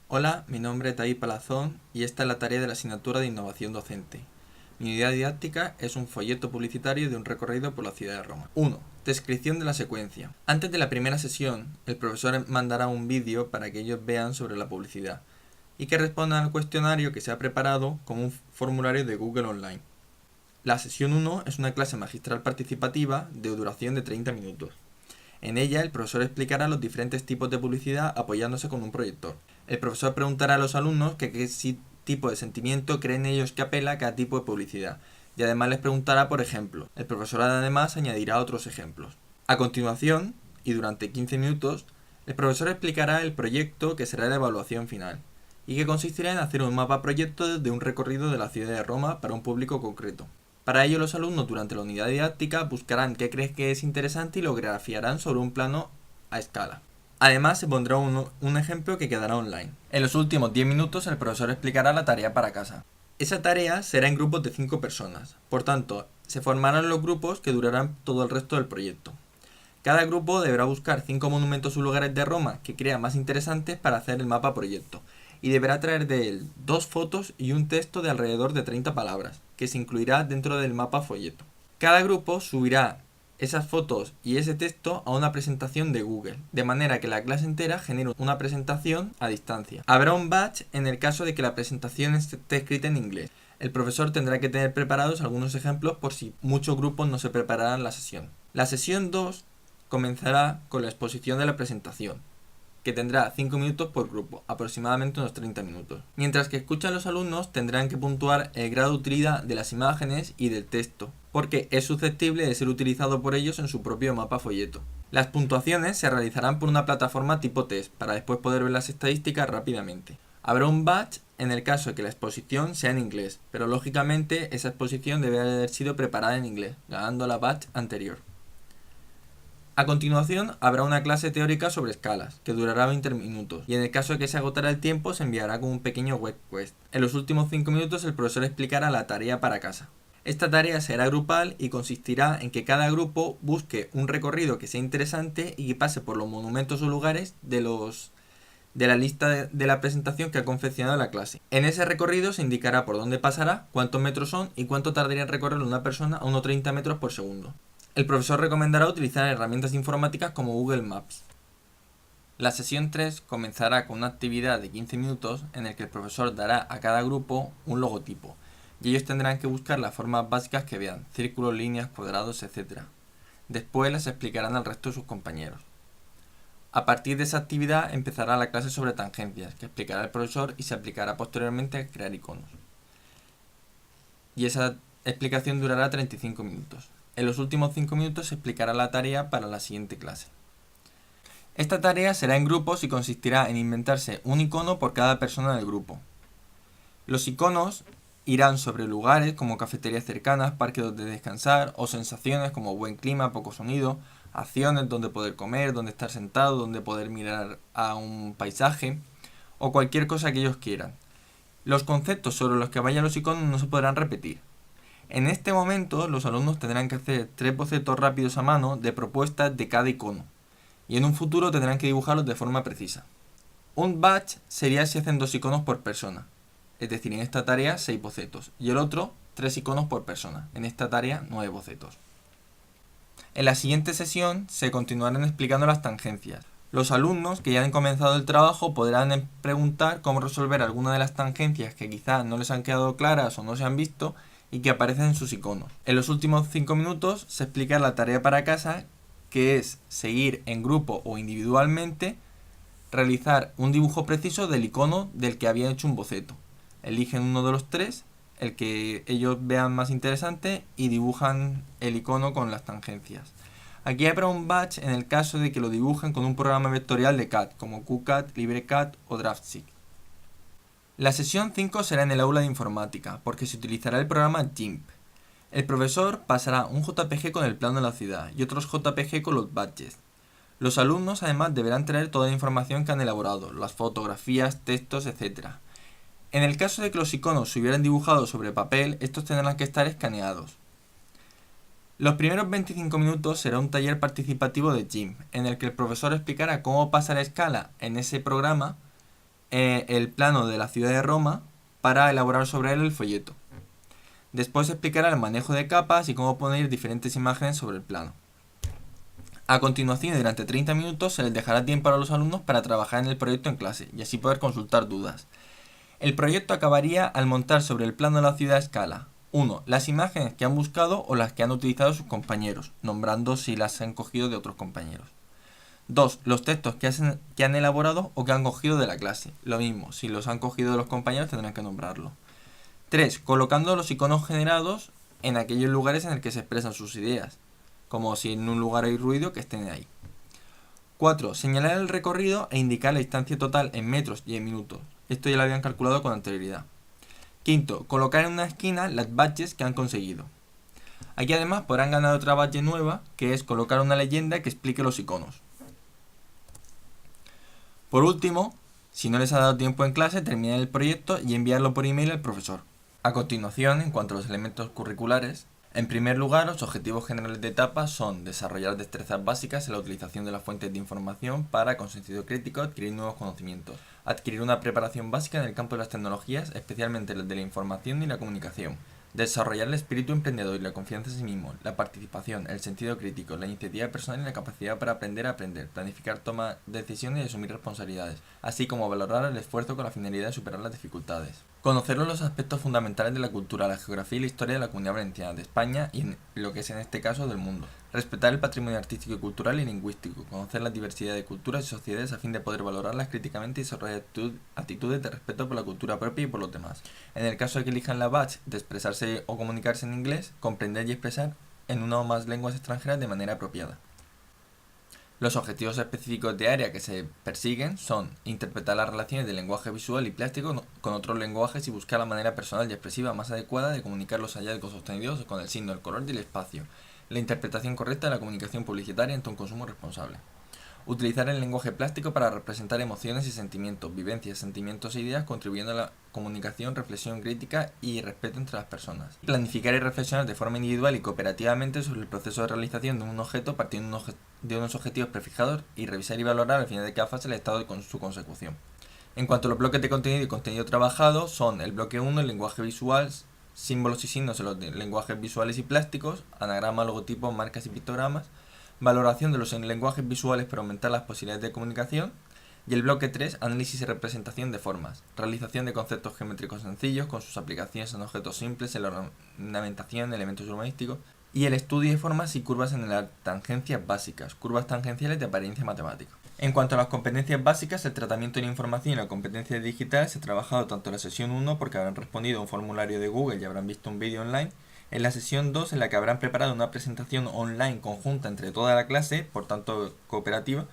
Hola, mi nombre es David Palazón y esta es la tarea de la asignatura de Innovación Docente. Mi unidad didáctica es un folleto publicitario de un recorrido por la ciudad de Roma. 1. Descripción de la secuencia. Antes de la primera sesión, el profesor mandará un vídeo para que ellos vean sobre la publicidad y que respondan al cuestionario que se ha preparado como un formulario de Google Online. La sesión 1 es una clase magistral participativa de duración de 30 minutos. En ella, el profesor explicará los diferentes tipos de publicidad apoyándose con un proyector. El profesor preguntará a los alumnos qué tipo de sentimiento creen ellos que apela a cada tipo de publicidad. Y además les preguntará por ejemplo. El profesor además añadirá otros ejemplos. A continuación, y durante 15 minutos, el profesor explicará el proyecto que será la evaluación final, y que consistirá en hacer un mapa proyecto de un recorrido de la ciudad de Roma para un público concreto. Para ello, los alumnos durante la unidad didáctica buscarán qué creen que es interesante y lo grafiarán sobre un plano a escala. Además, se pondrá un ejemplo que quedará online. En los últimos 10 minutos, el profesor explicará la tarea para casa. Esa tarea será en grupos de 5 personas. Por tanto, se formarán los grupos que durarán todo el resto del proyecto. Cada grupo deberá buscar 5 monumentos o lugares de Roma que crea más interesantes para hacer el mapa proyecto, y deberá traer de él 2 fotos y un texto de alrededor de 30 palabras, que se incluirá dentro del mapa folleto. Cada grupo subirá esas fotos y ese texto a una presentación de Google, de manera que la clase entera genere una presentación a distancia. Habrá un badge en el caso de que la presentación esté escrita en inglés. El profesor tendrá que tener preparados algunos ejemplos por si muchos grupos no se prepararán la sesión. La sesión 2 comenzará con la exposición de la presentación, que tendrá 5 minutos por grupo, aproximadamente unos 30 minutos. Mientras que escuchan los alumnos tendrán que puntuar el grado de utilidad de las imágenes y del texto, porque es susceptible de ser utilizado por ellos en su propio mapa folleto. Las puntuaciones se realizarán por una plataforma tipo test, para después poder ver las estadísticas rápidamente. Habrá un badge en el caso de que la exposición sea en inglés, pero lógicamente esa exposición debe haber sido preparada en inglés, ganando la badge anterior. A continuación, habrá una clase teórica sobre escalas, que durará 20 minutos, y en el caso de que se agotara el tiempo, se enviará con un pequeño web quest. En los últimos 5 minutos, el profesor explicará la tarea para casa. Esta tarea será grupal y consistirá en que cada grupo busque un recorrido que sea interesante y que pase por los monumentos o lugares de la lista de la presentación que ha confeccionado la clase. En ese recorrido se indicará por dónde pasará, cuántos metros son y cuánto tardaría en recorrerlo una persona a unos 30 metros por segundo. El profesor recomendará utilizar herramientas informáticas como Google Maps. La sesión 3 comenzará con una actividad de 15 minutos en la que el profesor dará a cada grupo un logotipo, y ellos tendrán que buscar las formas básicas que vean, círculos, líneas, cuadrados, etc. Después les explicarán al resto de sus compañeros. A partir de esa actividad empezará la clase sobre tangencias, que explicará el profesor y se aplicará posteriormente a crear iconos. Y esa explicación durará 35 minutos. En los últimos 5 minutos se explicará la tarea para la siguiente clase. Esta tarea será en grupos y consistirá en inventarse un icono por cada persona del grupo. Los iconos irán sobre lugares como cafeterías cercanas, parques donde descansar o sensaciones como buen clima, poco sonido, acciones donde poder comer, donde estar sentado, donde poder mirar a un paisaje o cualquier cosa que ellos quieran. Los conceptos sobre los que vayan los iconos no se podrán repetir. En este momento, los alumnos tendrán que hacer 3 bocetos rápidos a mano de propuestas de cada icono, y en un futuro tendrán que dibujarlos de forma precisa. Un batch sería si hacen 2 iconos por persona, es decir, en esta tarea 6 bocetos, y el otro 3 iconos por persona, en esta tarea 9 bocetos. En la siguiente sesión se continuarán explicando las tangencias. Los alumnos que ya han comenzado el trabajo podrán preguntar cómo resolver alguna de las tangencias que quizás no les han quedado claras o no se han visto, y que aparecen en sus iconos. En los últimos 5 minutos se explica la tarea para casa, que es seguir en grupo o individualmente, realizar un dibujo preciso del icono del que habían hecho un boceto. Eligen uno de los 3, el que ellos vean más interesante, y dibujan el icono con las tangencias. Aquí habrá un batch en el caso de que lo dibujen con un programa vectorial de CAD, como QCAD, LibreCAD o Draftsic. La sesión 5 será en el aula de informática, porque se utilizará el programa GIMP. El profesor pasará un JPG con el plano de la ciudad y otros JPG con los badges. Los alumnos además deberán traer toda la información que han elaborado, las fotografías, textos, etc. En el caso de que los iconos se hubieran dibujado sobre papel, estos tendrán que estar escaneados. Los primeros 25 minutos será un taller participativo de GIMP, en el que el profesor explicará cómo pasar a escala en ese programa el plano de la ciudad de Roma para elaborar sobre él el folleto. Después se explicará el manejo de capas y cómo poner diferentes imágenes sobre el plano. A continuación, y durante 30 minutos, se les dejará tiempo a los alumnos para trabajar en el proyecto en clase y así poder consultar dudas. El proyecto acabaría al montar sobre el plano de la ciudad a escala 1. Las imágenes que han buscado o las que han utilizado sus compañeros, nombrando si las han cogido de otros compañeros. 2. Los textos que han elaborado o que han cogido de la clase. Lo mismo, si los han cogido de los compañeros tendrán que nombrarlo. 3. Colocando los iconos generados en aquellos lugares en el que se expresan sus ideas, como si en un lugar hay ruido, que estén ahí. 4. Señalar el recorrido e indicar la distancia total en metros y en minutos. Esto ya lo habían calculado con anterioridad. 5. Colocar en una esquina las badges que han conseguido. Aquí además podrán ganar otra badge nueva, que es colocar una leyenda que explique los iconos. Por último, si no les ha dado tiempo en clase, terminar el proyecto y enviarlo por email al profesor. A continuación, en cuanto a los elementos curriculares, en primer lugar, los objetivos generales de etapa son desarrollar destrezas básicas en la utilización de las fuentes de información para, con sentido crítico, adquirir nuevos conocimientos, adquirir una preparación básica en el campo de las tecnologías, especialmente las de la información y la comunicación, desarrollar el espíritu emprendedor y la confianza en sí mismo, la participación, el sentido crítico, la iniciativa personal y la capacidad para aprender a aprender, planificar toma de decisiones y asumir responsabilidades, así como valorar el esfuerzo con la finalidad de superar las dificultades. Conocer los aspectos fundamentales de la cultura, la geografía y la historia de la Comunidad Valenciana, de España y en lo que es en este caso del mundo. Respetar el patrimonio artístico, cultural y lingüístico. Conocer la diversidad de culturas y sociedades a fin de poder valorarlas críticamente y desarrollar actitudes de respeto por la cultura propia y por los demás. En el caso de que elijan la badge de expresarse o comunicarse en inglés, comprender y expresar en una o más lenguas extranjeras de manera apropiada. Los objetivos específicos de área que se persiguen son interpretar las relaciones del lenguaje visual y plástico con otros lenguajes y buscar la manera personal y expresiva más adecuada de comunicar los hallazgos obtenidos con el signo, el color y el espacio. La interpretación correcta de la comunicación publicitaria ante un consumo responsable. Utilizar el lenguaje plástico para representar emociones y sentimientos, vivencias, sentimientos e ideas, contribuyendo a la comunicación, reflexión crítica y respeto entre las personas. Planificar y reflexionar de forma individual y cooperativamente sobre el proceso de realización de un objeto partiendo de unos objetivos prefijados y revisar y valorar al final de cada fase el estado de su consecución. En cuanto a los bloques de contenido y contenido trabajado, son el bloque 1, el lenguaje visual, símbolos y signos en los lenguajes visuales y plásticos, anagramas, logotipos, marcas y pictogramas, valoración de los lenguajes visuales para aumentar las posibilidades de comunicación, y el bloque 3, análisis y representación de formas, realización de conceptos geométricos sencillos con sus aplicaciones en objetos simples, en la ornamentación, elementos urbanísticos, y el estudio de formas y curvas en las tangencias básicas, curvas tangenciales de apariencia matemática. En cuanto a las competencias básicas, el tratamiento de la información y la competencia digital se ha trabajado tanto en la sesión 1 porque habrán respondido a un formulario de Google y habrán visto un vídeo online, en la sesión 2 en la que habrán preparado una presentación online conjunta entre toda la clase, por tanto cooperativa,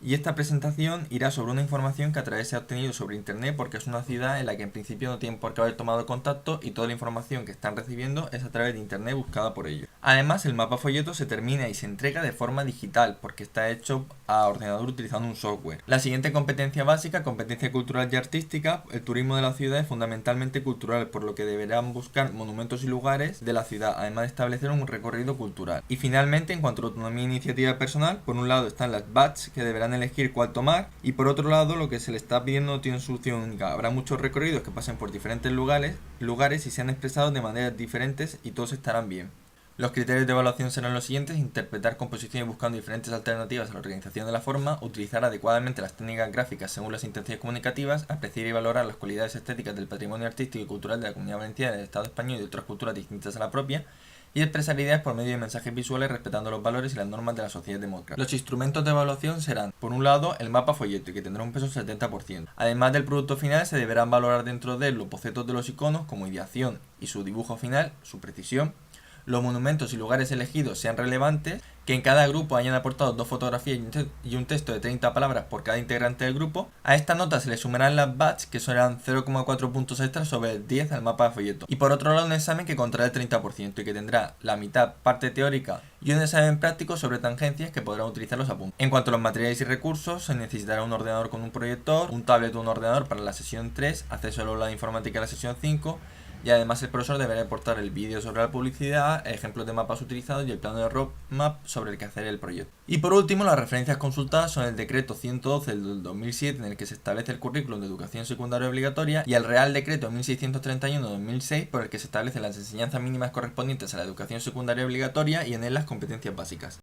y esta presentación irá sobre una información que a través se ha obtenido sobre internet porque es una ciudad en la que en principio no tienen por qué haber tomado contacto y toda la información que están recibiendo es a través de internet buscada por ellos. Además, el mapa folleto se termina y se entrega de forma digital porque está hecho a ordenador utilizando un software. La siguiente competencia básica, competencia cultural y artística, el turismo de la ciudad es fundamentalmente cultural, por lo que deberán buscar monumentos y lugares de la ciudad, además de establecer un recorrido cultural. Y finalmente, en cuanto a la autonomía e iniciativa personal, por un lado están las badges que deberán elegir cuál tomar y por otro lado lo que se le está pidiendo no tiene solución única. Habrá muchos recorridos que pasen por diferentes lugares y sean expresados de maneras diferentes y todos estarán bien. Los criterios de evaluación serán los siguientes: interpretar composiciones buscando diferentes alternativas a la organización de la forma, utilizar adecuadamente las técnicas gráficas según las intenciones comunicativas, apreciar y valorar las cualidades estéticas del patrimonio artístico y cultural de la Comunidad Valenciana, del Estado español y de otras culturas distintas a la propia, y expresar ideas por medio de mensajes visuales respetando los valores y las normas de la sociedad democrática. Los instrumentos de evaluación serán, por un lado, el mapa folleto, que tendrá un peso del 70%. Además del producto final, se deberán valorar dentro de él los bocetos de los iconos como ideación y su dibujo final, su precisión, los monumentos y lugares elegidos sean relevantes, que en cada grupo hayan aportado 2 fotografías y un texto de 30 palabras por cada integrante del grupo. A esta nota se le sumarán las badges, que serán 0,4 puntos extras sobre el 10 al mapa de folleto. Y por otro lado, un examen que contrae el 30% y que tendrá la mitad parte teórica y un examen práctico sobre tangencias que podrán utilizar los apuntes. En cuanto a los materiales y recursos, se necesitará un ordenador con un proyector, un tablet o un ordenador para la sesión 3, acceso al aula de informática en la sesión 5, Y además el profesor deberá aportar el vídeo sobre la publicidad, ejemplos de mapas utilizados y el plano de roadmap sobre el que hacer el proyecto. Y por último, las referencias consultadas son el decreto 112 del 2007 en el que se establece el currículum de educación secundaria obligatoria y el Real Decreto 1631-2006 por el que se establecen las enseñanzas mínimas correspondientes a la educación secundaria obligatoria y en él las competencias básicas.